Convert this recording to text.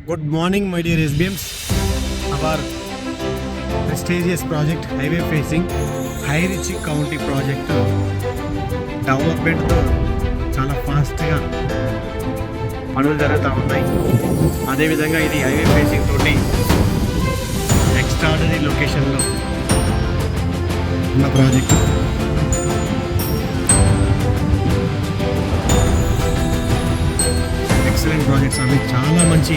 Good morning, my dear SBMs. Our prestigious project, highway facing High Ritchie County project, డెవలప్మెంట్తో చాలా ఫాస్ట్గా పనులు జరుగుతూ ఉన్నాయి. అదేవిధంగా ఇది హైవే ఫేసింగ్ తోటి ఎక్స్ట్రాడనరీ లొకేషన్లో ఉన్న ప్రాజెక్టు. ఎక్సలెంట్ ప్రాజెక్ట్స్ అవి చాలా మంచి